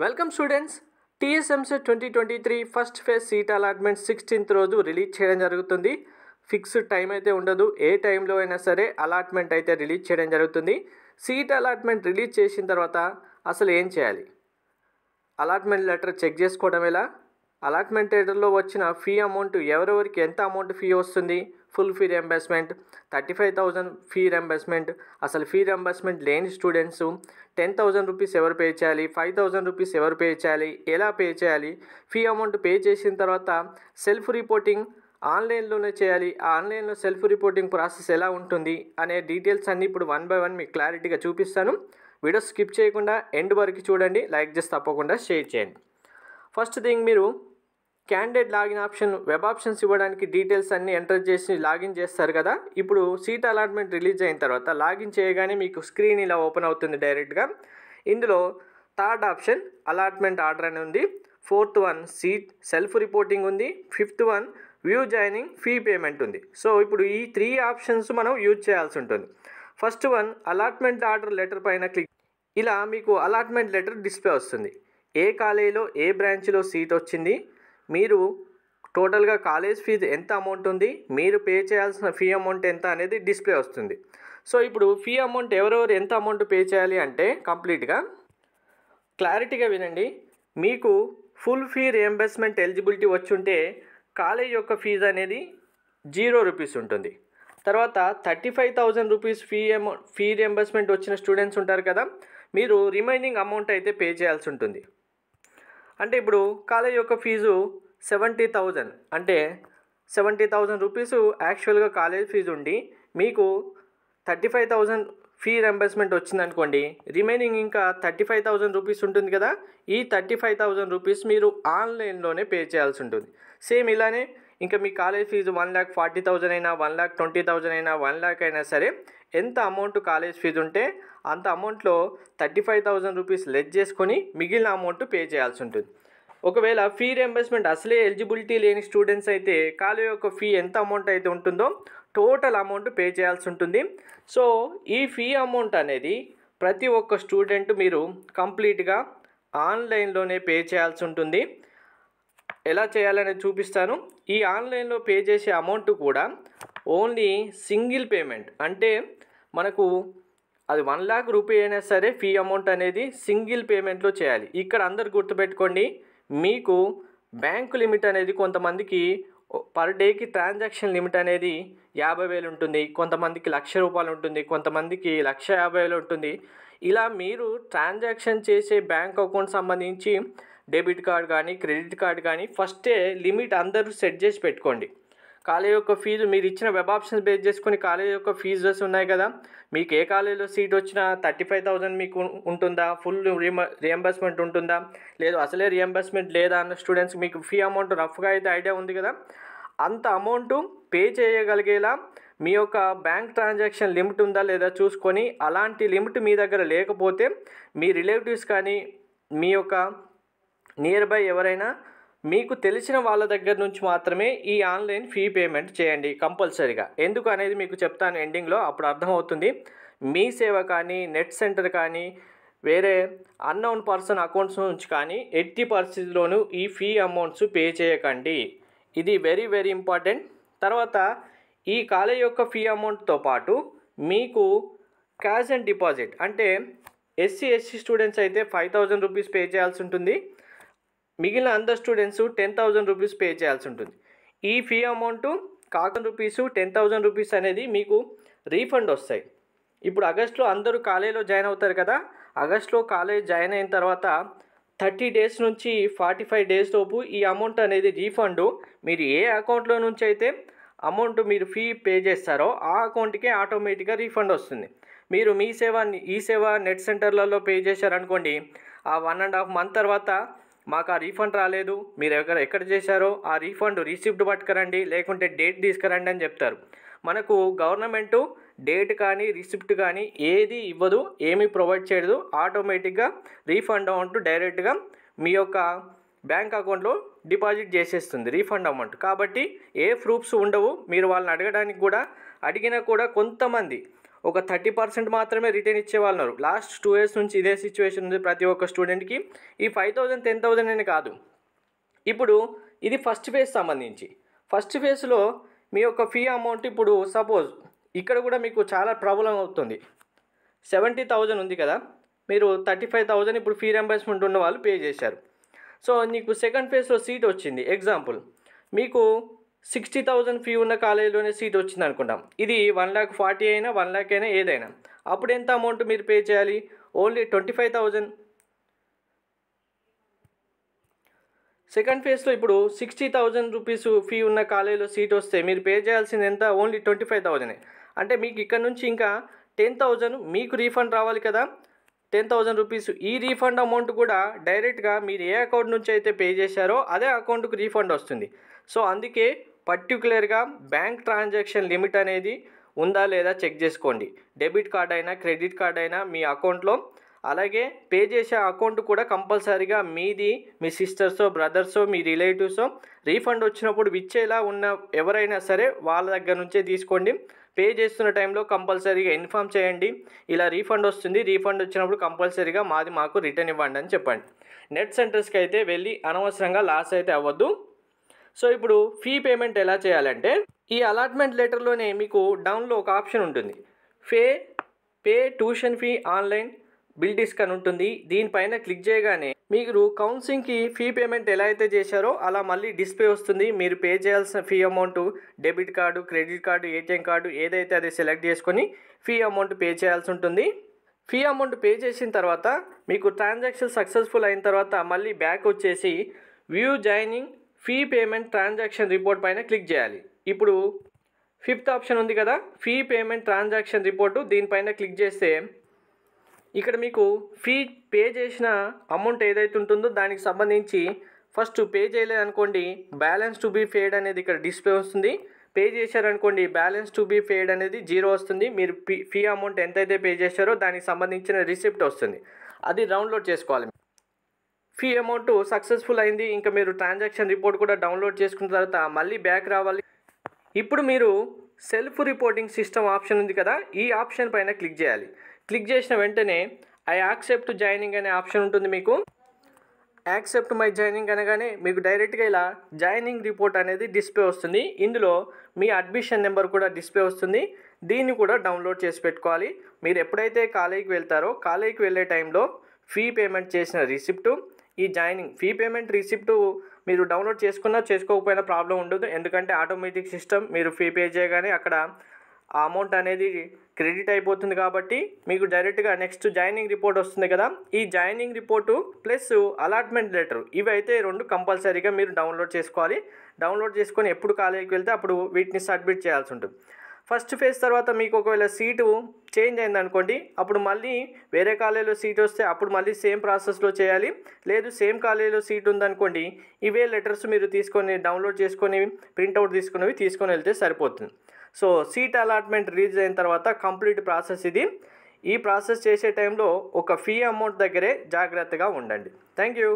Welcome students. TSMC 2023 first phase seat allotment 16th రోజు release చేయడం జరుగుతుంది. ఫిక్స్డ్ టైం అయితే ఉండదు. ఏ టైంలో అయినా సరే అలాట్మెంట్ అయితే రిలీజ్ చేయడం జరుగుతుంది. సీట్ అలాట్మెంట్ రిలీజ్ చేసిన తర్వాత అసలు ఏం చేయాలి, అలాట్మెంట్ లెటర్ చెక్ చేసుకోవడం ఎలా, అలాట్మెంట్ లెటర్లో వచ్చిన ఫీ అమౌంట్ ఎవరెవరికి ఎంత అమౌంట్ ఫీ వస్తుంది, full fee reimbursement, 35,000 fee reimbursement, అసలు ఫీ రియంబర్స్మెంట్ లేని స్టూడెంట్స్ 10,000 రూపీస్ ఎవరు పే చేయాలి, 5,000 రూపీస్ ఎవరు పే చేయాలి, ఎలా పే చేయాలి, ఫీ అమౌంట్ పే చేసిన తర్వాత సెల్ఫ్ రిపోర్టింగ్ ఆన్లైన్లోనే చేయాలి, ఆ ఆన్లైన్లో సెల్ఫ్ రిపోర్టింగ్ ప్రాసెస్ ఎలా ఉంటుంది అనే డీటెయిల్స్ అన్నీ ఇప్పుడు 1 by 1 మీకు క్లారిటీగా చూపిస్తాను. వీడియో స్కిప్ చేయకుండా ఎండ్ వరకు చూడండి, లైక్ చేసి తప్పకుండా షేర్ చేయండి. ఫస్ట్ థింగ్, మీరు candidate login option, web options ఇవ్వడానికి డీటెయిల్స్ అన్నీ ఎంటర్ చేసి లాగిన్ చేస్తారు కదా. ఇప్పుడు సీట్ అలాట్మెంట్ రిలీజ్ అయిన తర్వాత లాగిన్ చేయగానే మీకు స్క్రీన్ ఇలా ఓపెన్ అవుతుంది డైరెక్ట్గా. ఇందులో థర్డ్ ఆప్షన్ అలాట్మెంట్ ఆర్డర్ అని ఉంది, fourth one seat self reporting ఉంది, fifth one view joining fee payment ఉంది. సో ఇప్పుడు ఈ 3 ఆప్షన్స్ మనం యూజ్ చేయాల్సి ఉంటుంది. First one allotment order letter పైన క్లిక్, ఇలా మీకు అలాట్మెంట్ లెటర్ డిస్ప్లే వస్తుంది. ఏ కాలేజీలో ఏ బ్రాంచ్లో సీట్ వచ్చింది, మీరు టోటల్గా కాలేజ్ ఫీజు ఎంత అమౌంట్ ఉంది, మీరు పే చేయాల్సిన ఫీ అమౌంట్ ఎంత అనేది డిస్ప్లే వస్తుంది. సో ఇప్పుడు ఫీ అమౌంట్ ఎవరెవరు ఎంత అమౌంట్ పే చేయాలి అంటే కంప్లీట్గా క్లారిటీగా వినండి. మీకు ఫుల్ ఫీ రియంబర్స్మెంట్ ఎలిజిబిలిటీ వచ్చుంటే కాలేజ్ యొక్క ఫీజు అనేది 0 రూపీస్ ఉంటుంది. తర్వాత 35,000 రూపీస్ ఫీ రియంబర్స్మెంట్ వచ్చిన స్టూడెంట్స్ ఉంటారు కదా, మీరు రిమైనింగ్ అమౌంట్ అయితే పే చేయాల్సి ఉంటుంది. అంటే ఇప్పుడు కాలేజ్ యొక్క ఫీజు 70,000 అంటే 70,000 రూపీస్ యాక్చువల్గా కాలేజ్ ఫీజు ఉండి మీకు 35,000 ఫీ రింబర్స్మెంట్ వచ్చిందనుకోండి, రిమైనింగ్ ఇంకా 35,000 రూపీస్ ఉంటుంది కదా, ఈ 35,000 రూపీస్ మీరు ఆన్లైన్లోనే పే చేయాల్సి ఉంటుంది. సేమ్ ఇలానే ఇంకా మీ కాలేజ్ ఫీజు 1,40,000 అయినా 1,20,000 అయినా 1,00,000 అయినా సరే, ఎంత అమౌంట్ కాలేజ్ ఫీజు ఉంటే అంత అమౌంట్లో 35,000 రూపీస్ లెస్ చేసుకొని మిగిలిన అమౌంట్ పే చేయాల్సి ఉంటుంది. ఒకవేళ ఫీ రియంబర్స్మెంట్ అసలే ఎలిజిబిలిటీ లేని స్టూడెంట్స్ అయితే కాలేజ్ యొక్క ఫీ ఎంత అమౌంట్ అయితే ఉంటుందో టోటల్ అమౌంట్ పే చేయాల్సి ఉంటుంది. సో ఈ ఫీ అమౌంట్ అనేది ప్రతి ఒక్క స్టూడెంట్ మీరు కంప్లీట్గా ఆన్లైన్లోనే పే చేయాల్సి ఉంటుంది. ఎలా చేయాలనేది చూపిస్తాను. ఈ ఆన్లైన్లో పే చేసే అమౌంట్ కూడా ఓన్లీ సింగిల్ పేమెంట్, అంటే మనకు అది 1,00,000 రూపీ అయినా సరే ఫీ అమౌంట్ అనేది సింగిల్ పేమెంట్లో చేయాలి. ఇక్కడ అందరు గుర్తుపెట్టుకోండి, మీకు బ్యాంకు లిమిట్ అనేది కొంతమందికి పర్ డేకి ట్రాన్సాక్షన్ లిమిట్ అనేది 50,000 ఉంటుంది, కొంతమందికి 1,00,000 రూపాయలు ఉంటుంది, కొంతమందికి 1,50,000 ఉంటుంది. ఇలా మీరు ట్రాన్సాక్షన్ చేసే బ్యాంక్ అకౌంట్ సంబంధించి డెబిట్ కార్డ్ కానీ క్రెడిట్ కార్డ్ కానీ ఫస్టే లిమిట్ అందరూ సెట్ చేసి పెట్టుకోండి. కాలేజ్ యొక్క ఫీజు మీరు ఇచ్చిన వెబ్ ఆప్షన్స్ బేస్ చేసుకొని కాలేజ్ యొక్క ఫీజెస్ ఉన్నాయి కదా, మీకు ఏ కాలేజీలో సీట్ వచ్చినా 35,000 మీకు ఉంటుందా, ఫుల్ రియంబర్స్మెంట్ ఉంటుందా, లేదు అసలే రియంబర్స్మెంట్ లేదా అన్న స్టూడెంట్స్ మీకు ఫీ అమౌంట్ రఫ్గా అయితే ఐడియా ఉంది కదా, అంత అమౌంట్ పే చేయగలిగేలా మీ యొక్క బ్యాంక్ ట్రాన్సాక్షన్ లిమిట్ ఉందా లేదా చూసుకొని, అలాంటి లిమిట్ మీ దగ్గర లేకపోతే మీ రిలేటివ్స్ కానీ మీ యొక్క నియర్ బై ఎవరైనా మీకు తెలిసిన వాళ్ళ దగ్గర నుంచి మాత్రమే ఈ ఆన్లైన్ ఫీ పేమెంట్ చేయండి కంపల్సరీగా. ఎందుకు అనేది మీకు చెప్తాను ఎండింగ్లో, అప్పుడు అర్థమవుతుంది. మీ సేవ కానీ నెట్ సెంటర్ కానీ వేరే అన్నోన్ పర్సన్ అకౌంట్స్ నుంచి కానీ ఎట్టి పరిస్థితుల్లోనూ ఈ ఫీ అమౌంట్స్ పే చేయకండి. ఇది వెరీ వెరీ ఇంపార్టెంట్. తర్వాత ఈ కాలేజ్ యొక్క ఫీ అమౌంట్తో పాటు మీకు క్యాష్ అండ్ డిపాజిట్, అంటే ఎస్సీ స్టూడెంట్స్ అయితే 5,000 రూపీస్ పే చేయాల్సి ఉంటుంది, మిగిలిన అందరు స్టూడెంట్స్ 10,000 రూపీస్ పే చేయాల్సి ఉంటుంది. ఈ ఫీ అమౌంట్ రూపీస్ 10,000 రూపీస్ అనేది మీకు రీఫండ్ వస్తాయి. ఇప్పుడు ఆగస్టులో అందరూ కాలేజీలో జాయిన్ అవుతారు కదా, ఆగస్టులో కాలేజ్ జాయిన్ అయిన తర్వాత 30 డేస్ నుంచి 45 డేస్ లోపు ఈ అమౌంట్ అనేది రీఫండ్ మీరు ఏ అకౌంట్లో నుంచి అయితే అమౌంట్ మీరు ఫీ పే చేస్తారో ఆ అకౌంట్కే ఆటోమేటిక్గా రీఫండ్ వస్తుంది. మీరు ఈ సేవ నెట్ సెంటర్లలో పే చేశారనుకోండి, ఆ 1.5 మంత్ తర్వాత మాకు ఆ రీఫండ్ రాలేదు, మీరు ఎక్కడ చేశారో ఆ రీఫండ్ రిసిప్ట్ పట్టుకురండి, లేకుంటే డేట్ తీసుకురండి అని చెప్తారు. మనకు గవర్నమెంట్ డేట్ కానీ రిసిప్ట్ కానీ ఏది ఇవ్వదు, ఏమీ ప్రొవైడ్ చేయదు. ఆటోమేటిక్గా రీఫండ్ అమౌంట్ డైరెక్ట్గా మీ యొక్క బ్యాంక్ అకౌంట్లో డిపాజిట్ చేసేస్తుంది రీఫండ్ అమౌంట్. కాబట్టి ఏ ప్రూఫ్స్ ఉండవు, మీరు వాళ్ళని అడగడానికి కూడా అడిగినా కూడా కొంతమంది ఒక 30% మాత్రమే రిటర్న్ ఇచ్చేవాళ్ళు ఉన్నారు. లాస్ట్ 2 years నుంచి ఇదే సిచ్యువేషన్ ఉంది ప్రతి ఒక్క స్టూడెంట్కి. ఈ 5,000 10,000 అని కాదు. ఇప్పుడు ఇది ఫస్ట్ ఫేజ్ సంబంధించి. ఫస్ట్ ఫేజ్లో మీ యొక్క ఫీ అమౌంట్ ఇప్పుడు సపోజ్ ఇక్కడ కూడా మీకు చాలా ప్రాబ్లం అవుతుంది. 70,000 ఉంది కదా, మీరు 35,000 ఇప్పుడు ఫీ రింబర్స్మెంట్ ఉన్న వాళ్ళు పే చేశారు. సో నీకు సెకండ్ ఫేజ్లో సీట్ వచ్చింది. ఎగ్జాంపుల్ మీకు 60,000 ఫీ ఉన్న కాలేజీలోనే సీట్ వచ్చింది అనుకుంటాం. ఇది 1,40,000 అయినా 1,00,000 అయినా ఏదైనా. అప్పుడు ఎంత అమౌంట్ మీరు పే చేయాలి? ఓన్లీ 25,000. సెకండ్ ఫేజ్లో ఇప్పుడు 60,000 రూపీస్ ఫీ ఉన్న కాలేజీలో సీట్ వస్తే మీరు పే చేయాల్సింది ఎంత? ఓన్లీ 25,000. అంటే మీకు ఇక్కడ నుంచి ఇంకా 10,000 మీకు రీఫండ్ రావాలి కదా, 10,000 రూపీస్. ఈ రీఫండ్ అమౌంట్ కూడా డైరెక్ట్గా మీరు ఏ అకౌంట్ నుంచి అయితే పే చేశారో అదే అకౌంట్కి రీఫండ్ వస్తుంది. సో అందుకే పర్టికులర్గా బ్యాంక్ ట్రాన్సాక్షన్ లిమిట్ అనేది ఉందా లేదా చెక్ చేసుకోండి. డెబిట్ కార్డ్ అయినా క్రెడిట్ కార్డ్ అయినా మీ అకౌంట్లో, అలాగే పే చేసే అకౌంట్ కూడా కంపల్సరీగా మీది, మీ సిస్టర్సో బ్రదర్సో మీ రిలేటివ్సో రీఫండ్ వచ్చినప్పుడు ఇచ్చేలా ఉన్న ఎవరైనా సరే వాళ్ళ దగ్గర నుంచే తీసుకోండి. పే చేస్తున్న టైంలో కంపల్సరీగా ఇన్ఫామ్ చేయండి, ఇలా రీఫండ్ వస్తుంది, రీఫండ్ వచ్చినప్పుడు కంపల్సరీగా మాకు రిటర్న్ ఇవ్వండి అని చెప్పండి. నెట్ సెంటర్స్కి అయితే వెళ్ళి అనవసరంగా లాస్ అయితే అవ్వద్దు. సో ఇప్పుడు ఫీ పేమెంట్ ఎలా చేయాలంటే, ఈ అలాట్మెంట్ లెటర్లోనే మీకు డౌన్లో ఒక ఆప్షన్ ఉంటుంది. Pay tuition fee online BillDesk అని ఉంటుంది. దీనిపైన క్లిక్ చేయగానే మీరు కౌన్సిలింగ్కి ఫీ పేమెంట్ ఎలా అయితే చేశారో అలా మళ్ళీ డిస్ప్లే వస్తుంది. మీరు పే చేయాల్సిన fee amount debit card, credit card, ATM card ఏదైతే అది సెలెక్ట్ చేసుకొని ఫీ అమౌంట్ పే చేయాల్సి ఉంటుంది. ఫీ అమౌంట్ పే చేసిన తర్వాత మీకు ట్రాన్సాక్షన్ సక్సెస్ఫుల్ అయిన తర్వాత మళ్ళీ బ్యాక్ వచ్చేసి view joining fee payment transaction report పైన క్లిక్ చేయాలి. ఇప్పుడు ఫిఫ్త్ ఆప్షన్ ఉంది కదా, ఫీ పేమెంట్ ట్రాన్సాక్షన్ రిపోర్టు, దీనిపైన క్లిక్ చేస్తే ఇక్కడ మీకు ఫీ పే చేసిన అమౌంట్ ఏదైతే ఉంటుందో దానికి సంబంధించి ఫస్ట్ పే చేయలేదనుకోండి బ్యాలెన్స్ టు బీ పేడ్ అనేది ఇక్కడ డిస్ప్లే వస్తుంది. పే చేశారనుకోండి బ్యాలెన్స్ టు బీ పేడ్ అనేది 0 వస్తుంది. మీరు ఫీ అమౌంట్ ఎంతైతే పే చేశారో దానికి సంబంధించిన రిసిప్ట్ వస్తుంది, అది డౌన్లోడ్ చేసుకోవాలి. ఫీ అమౌంట్ సక్సెస్ఫుల్ అయింది, ఇంకా మీరు ట్రాన్సాక్షన్ రిపోర్ట్ కూడా డౌన్లోడ్ చేసుకున్న తర్వాత మళ్ళీ బ్యాక్ రావాలి. ఇప్పుడు మీరు సెల్ఫ్ రిపోర్టింగ్ సిస్టమ్ ఆప్షన్ ఉంది కదా, ఈ ఆప్షన్ పైన క్లిక్ చేయాలి. క్లిక్ చేసిన వెంటనే ఐ యాక్సెప్ట్ జాయినింగ్ అనే ఆప్షన్ ఉంటుంది. మీకు యాక్సెప్ట్ మై జాయినింగ్ అనగానే మీకు డైరెక్ట్గా ఇలా జాయినింగ్ రిపోర్ట్ అనేది డిస్ప్లే వస్తుంది. ఇందులో మీ అడ్మిషన్ నెంబర్ కూడా డిస్ప్లే వస్తుంది. దీన్ని కూడా డౌన్లోడ్ చేసి పెట్టుకోవాలి. మీరు ఎప్పుడైతే కాలేజీకి వెళ్తారో కాలేజీకి వెళ్ళే టైంలో ఫీ పేమెంట్ చేసిన రిసిప్టు, ఈ జాయినింగ్ ఫీ పేమెంట్ రిసిప్టు మీరు డౌన్లోడ్ చేసుకున్నా చేసుకోకపోయినా ప్రాబ్లం ఉండదు. ఎందుకంటే ఆటోమేటిక్ సిస్టమ్ మీరు ఫీ పే చేయగానే అక్కడ ఆ అమౌంట్ అనేది క్రెడిట్ అయిపోతుంది కాబట్టి మీకు డైరెక్ట్గా నెక్స్ట్ జాయినింగ్ రిపోర్ట్ వస్తుంది కదా, ఈ joining report plus allotment letter ఇవి అయితే 2 కంపల్సరీగా మీరు డౌన్లోడ్ చేసుకోవాలి. డౌన్లోడ్ చేసుకొని ఎప్పుడు కాలేజీకి వెళ్తే అప్పుడు వీటిని సబ్మిట్ చేయాల్సి ఉంటుంది. ఫస్ట్ ఫేజ్ తర్వాత మీకు ఒకవేళ సీటు చేంజ్ అయిందనుకోండి, అప్పుడు మళ్ళీ వేరే కాలేజీలో సీట్ వస్తే అప్పుడు మళ్ళీ సేమ్ ప్రాసెస్లో చేయాలి. లేదు సేమ్ కాలేజీలో సీట్ ఉందనుకోండి, ఇవే లెటర్స్ మీరు తీసుకొని డౌన్లోడ్ చేసుకొని ప్రింట్అవుట్ తీసుకొని వెళ్తే సరిపోతుంది. సో సీట్ అలాట్మెంట్ రిలీజ్ అయిన తర్వాత కంప్లీట్ ప్రాసెస్ ఇది. ఈ ప్రాసెస్ చేసే టైంలో ఒక ఫీ అమౌంట్ దగ్గరే జాగ్రత్తగా ఉండండి. Thank you.